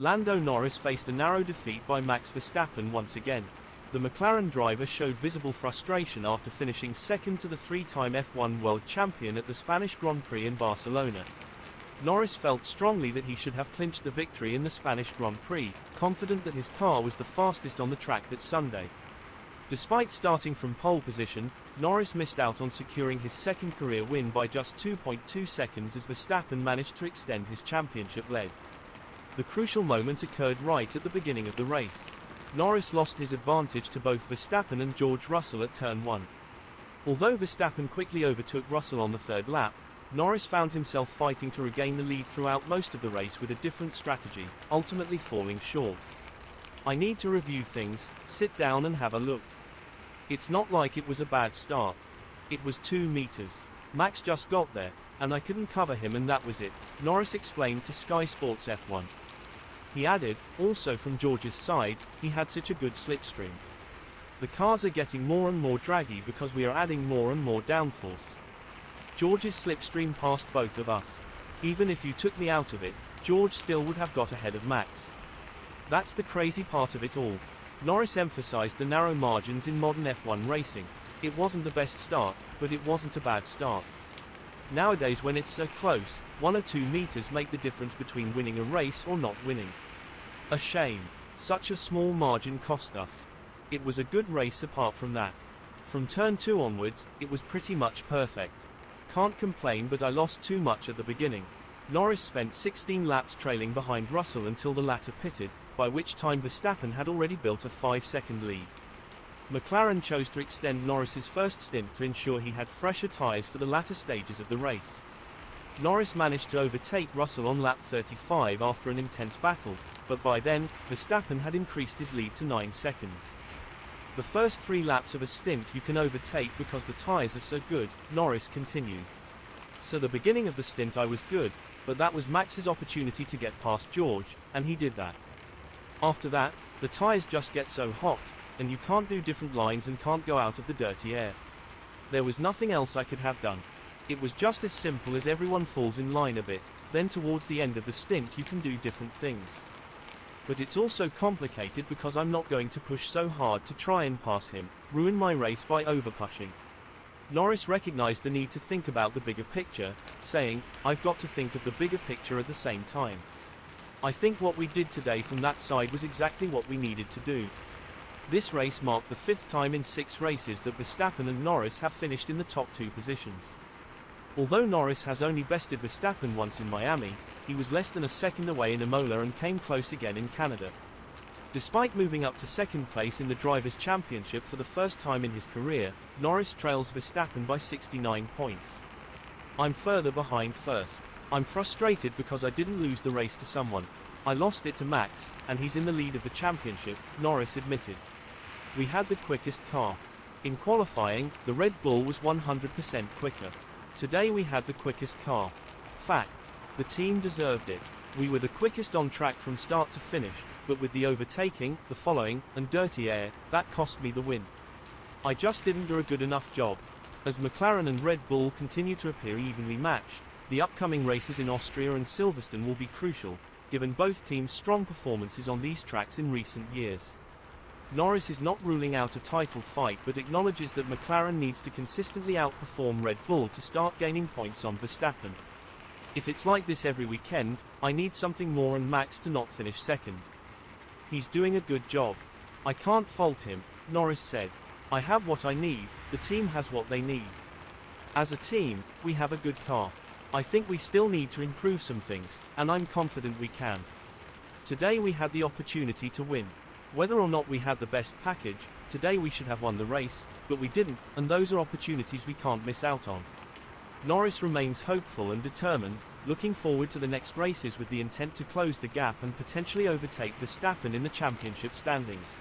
Lando Norris faced a narrow defeat by Max Verstappen once again. The McLaren driver showed visible frustration after finishing second to the three-time F1 world champion at the Spanish Grand Prix in Barcelona. Norris felt strongly that he should have clinched the victory in the Spanish Grand Prix, confident that his car was the fastest on the track that Sunday. Despite starting from pole position, Norris missed out on securing his second career win by just 2.2 seconds as Verstappen managed to extend his championship lead. The crucial moment occurred right at the beginning of the race. Norris lost his advantage to both Verstappen and George Russell at turn 1. Although Verstappen quickly overtook Russell on the third lap, Norris found himself fighting to regain the lead throughout most of the race with a different strategy, ultimately falling short. I need to review things, sit down and have a look. It's not like it was a bad start. It was 2 meters. Max just got there, and I couldn't cover him and that was it, Norris explained to Sky Sports F1. He added, also from George's side, he had such a good slipstream. The cars are getting more and more draggy because we are adding more and more downforce. George's slipstream passed both of us. Even if you took me out of it, George still would have got ahead of Max. That's the crazy part of it all. Norris emphasized the narrow margins in modern F1 racing. It wasn't the best start, but it wasn't a bad start. Nowadays when it's so close, 1 or 2 meters make the difference between winning a race or not winning. A shame. Such a small margin cost us. It was a good race apart from that. From turn 2 onwards, it was pretty much perfect. Can't complain, but I lost too much at the beginning. Norris spent 16 laps trailing behind Russell until the latter pitted, by which time Verstappen had already built a 5-second lead. McLaren chose to extend Norris's first stint to ensure he had fresher tyres for the latter stages of the race. Norris managed to overtake Russell on lap 35 after an intense battle, but by then, Verstappen had increased his lead to 9 seconds. The first 3 laps of a stint you can overtake because the tyres are so good, Norris continued. So the beginning of the stint I was good, but that was Max's opportunity to get past George, and he did that. After that, the tyres just get so hot, and you can't do different lines and can't go out of the dirty air. There was nothing else I could have done. It was just as simple as everyone falls in line a bit, then towards the end of the stint you can do different things. But it's also complicated because I'm not going to push so hard to try and pass him, ruin my race by overpushing. Norris recognized the need to think about the bigger picture, saying, I've got to think of the bigger picture at the same time. I think what we did today from that side was exactly what we needed to do. This race marked the 5th time in 6 races that Verstappen and Norris have finished in the top 2 positions. Although Norris has only bested Verstappen once in Miami, he was less than a second away in Imola and came close again in Canada. Despite moving up to 2nd place in the Drivers' Championship for the first time in his career, Norris trails Verstappen by 69 points. I'm further behind first. I'm frustrated because I didn't lose the race to someone. I lost it to Max, and he's in the lead of the championship, Norris admitted. We had the quickest car. In qualifying, the Red Bull was 100% quicker. Today we had the quickest car. Fact. The team deserved it. We were the quickest on track from start to finish, but with the overtaking, the following, and dirty air, that cost me the win. I just didn't do a good enough job. As McLaren and Red Bull continue to appear evenly matched, the upcoming races in Austria and Silverstone will be crucial, given both teams' strong performances on these tracks in recent years. Norris is not ruling out a title fight but acknowledges that McLaren needs to consistently outperform Red Bull to start gaining points on Verstappen. If it's like this every weekend, I need something more and Max to not finish second. He's doing a good job. I can't fault him, Norris said. I have what I need, the team has what they need. As a team, we have a good car. I think we still need to improve some things, and I'm confident we can. Today we had the opportunity to win. Whether or not we had the best package, today we should have won the race, but we didn't, and those are opportunities we can't miss out on. Norris remains hopeful and determined, looking forward to the next races with the intent to close the gap and potentially overtake Verstappen in the championship standings.